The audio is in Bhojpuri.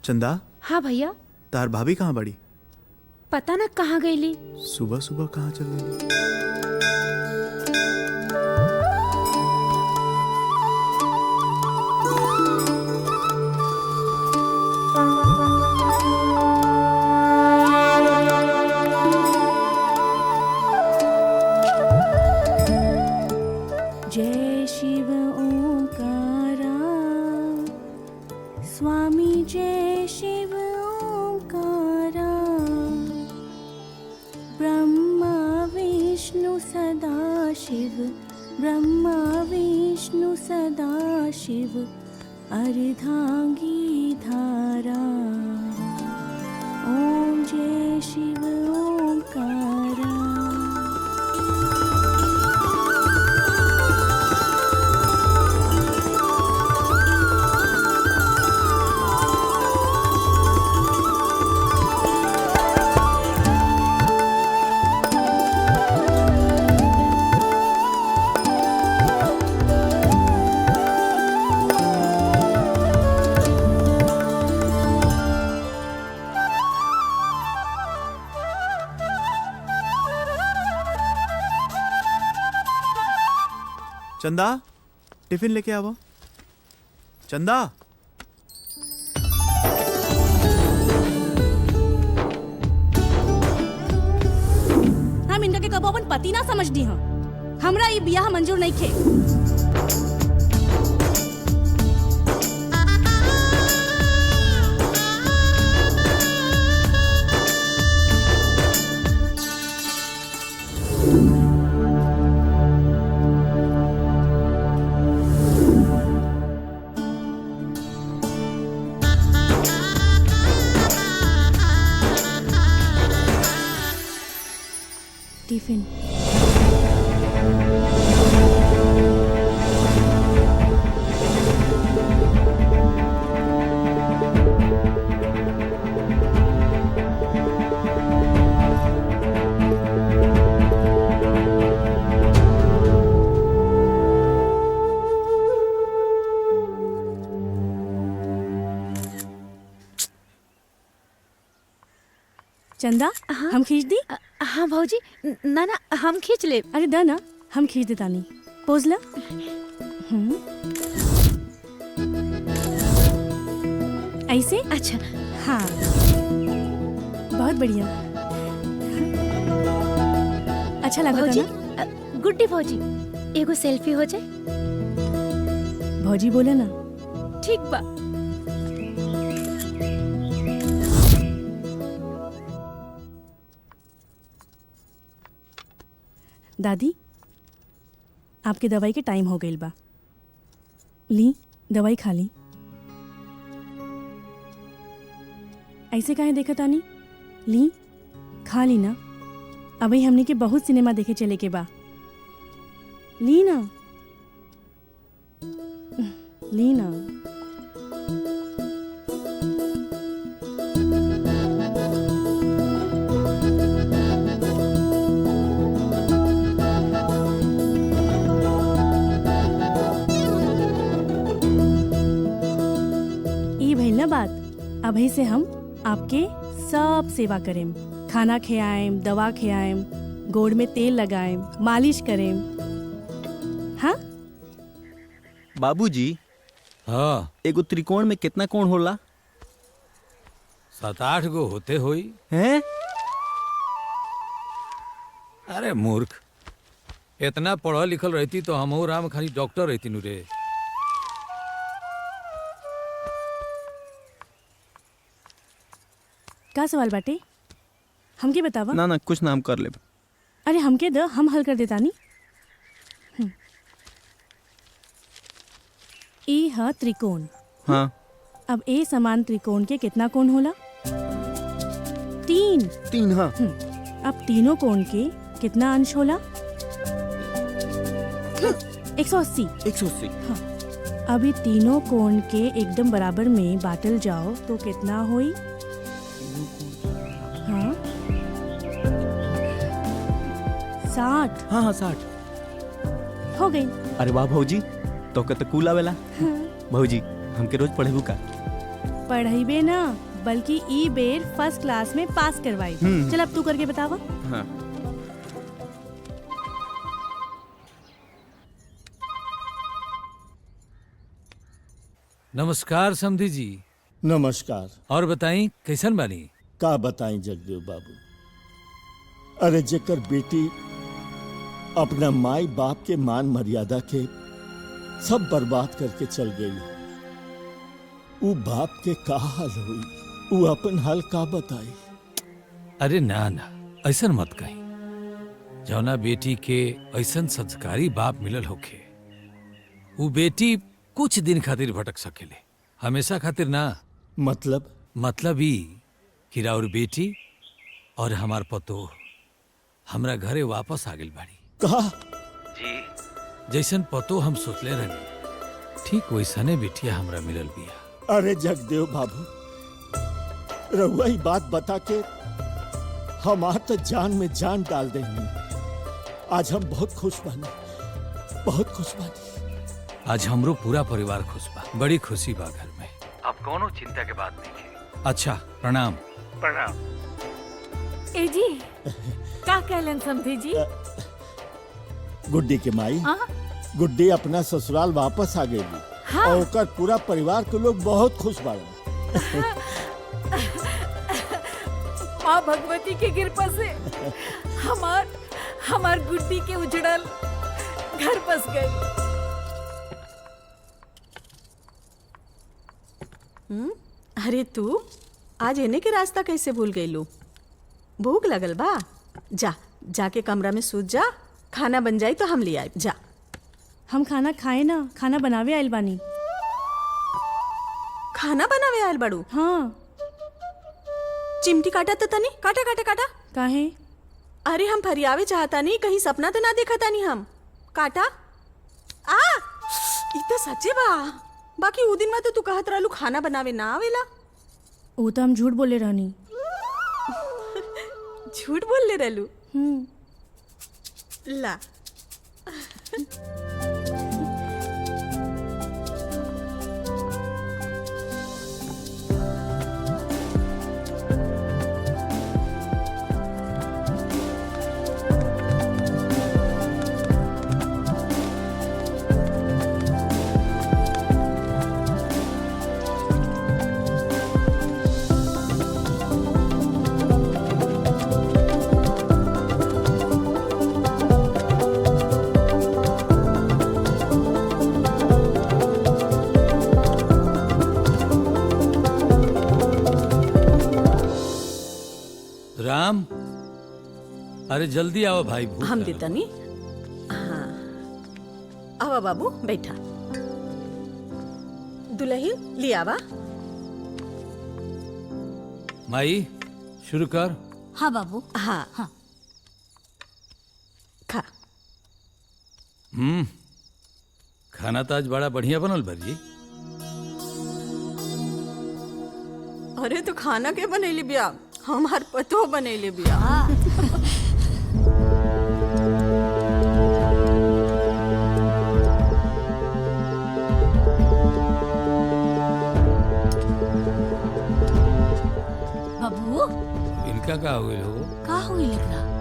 चंदा, हाँ भैया। तार भाभी कहाँ बड़ी? पता ना कहाँ गईली। सुबह सुबह कहाँ चल गई? जय शिव ओंकारा स्वामी, जय शिव ओंकारा। ब्रह्मा विष्णु सदा शिव, ब्रह्मा विष्णु सदा शिव, अर्धांगी धारा। ओम जय शिव ओंकारा। चंदा, टिफिन लेके आवो। चंदा, हम इनका के कबो अपन पति ना समझ दी हं। हमरा ई बियाह मंजूर नहीं खे। टिफिन। चंदा, हम खींच दी? हाँ भौजी, ना ना हम खींच ले। अरे दा ना, हम खींच देता नहीं। पोज ला। ऐसे? अच्छा हाँ, बहुत बढ़िया। अच्छा लगा भौजी, ना? गुड्डी भौजी, एगो सेल्फी हो जाए। भौजी बोले ना। ठीक बा। दादी, आपके दवाई के टाइम हो गई बा। ली, दवाई खा ली। ऐसे काहे देखा तानी? ली, खा ली ना। अभी हमने के बहुत सिनेमा देखे चले के बा। ली ना, ली ना। बात अभी से हम आपके सब सेवा करें। खाना खियाएं, दवा खियाएं, गोड़ में तेल लगाएं, मालिश करें। हाँ बाबूजी। हाँ, एगो त्रिकोण में कितना कोण होला? 7-8 गो होते होई। हैं? अरे मूर्ख, इतना पढ़ल लिखल रहती तो हमहू राम खानी डॉक्टर रहती नु रे। का सवाल बाटे? हमके बतावा। ना ना कुछ नाम कर ले। अरे हमके द, हम हल कर देता नी। ए है त्रिकोण। हाँ। अब ए समान त्रिकोण के कितना कोण होला? 3। 3। हाँ। अब तीनों कोण के कितना अंश होला? 180। 180। हाँ। अभी तीनों कोण के एकदम बराबर में बांटल जाओ तो कितना होई? हाँ 60। हाँ हाँ 60 हो गई। अरे वाह भौजी, तो के तो कूल आवेला। हाँ। भौजी हमके रोज पढ़ेबू का? पढ़ाइबे ना बल्कि ई बेर फर्स्ट क्लास में पास करवाई। चल अब तू करके बतावा। हाँ। नमस्कार समधी जी। नमस्कार। और बताई कैसन बानी? का बताएं जगदेव बाबू, अरे जेकर बेटी अपना माई बाप के मान मर्यादा के सब बर्बाद करके चल गई, ऊ बाप के का हाल हुई, ऊ अपन हाल का बताई। अरे ना ना, ऐसन मत कही। जौना बेटी के ऐसन संस्कारी बाप मिलल होखे, ऊ बेटी कुछ दिन खातिर भटक सकेले, हमेशा खातिर ना। मतलब ई कि राउर बेटी और हमार पतो हमरा घरे वापस आ गइल बाड़ी। का जी, जैसन पतो हम सोचले रहनी ठीक वैसने बेटिया हमरा मिलल बिया। अरे जगदेव बाबू, रहुआ ही बात बता के हमार तो जान में जान डाल देंगे। आज हम बहुत खुश बानी, बहुत खुश बानी। आज हमरो पूरा परिवार खुश बा, बड़ी खुशी बा घर में। अब कोनो चिंता के बात नहीं है। अच्छा, प्रणाम। ए जी का कहलन समधी जी? गुड्डी के माई, गुड्डी अपना ससुराल वापस आ गई। हाँ। और ओकर पूरा परिवार के लोग बहुत खुश बाड़े। माँ भगवती के कृपा से हमार गुड्डी के उजड़ल घर बस गई। अरे तू आज इन्हें के रास्ता कैसे भूल गई लू? भूख लगल बा? जाके कमरा में सूत जा, खाना बन जाई तो हम ले आए। जा। हम खाना खाए ना, खाना बनावे आइल बानी। खाना बनावे आयल बड़ू? हाँ। चिमटी काटा तो तनी, काटा काटा काटा। काहे? अरे हम फरियावे चाहता नहीं, कहीं सपना तो ना देखा तानी हम। काटा। आ ई तो सच्चे बा। बाकी उ दिन में तो तू कहत रहलू खाना बनावे ना आवेला। वो तो हम झूठ बोले रहनी। झूठ बोल ले रहलू? ला। राम, अरे जल्दी आओ भाई, भूख हम लगल देता नहीं। हाँ, आवा बाबू बैठा। दुल्हन ले आवा। माई शुरू कर। हाँ बाबू। हाँ हाँ। खा। खाना तो आज बड़ा बढ़िया बनल भरजी। अरे तो खाना के बनैली बिया? हमार पतो बनैली बिया। बाबू इनका का हुए हो? का हुई लग रहा?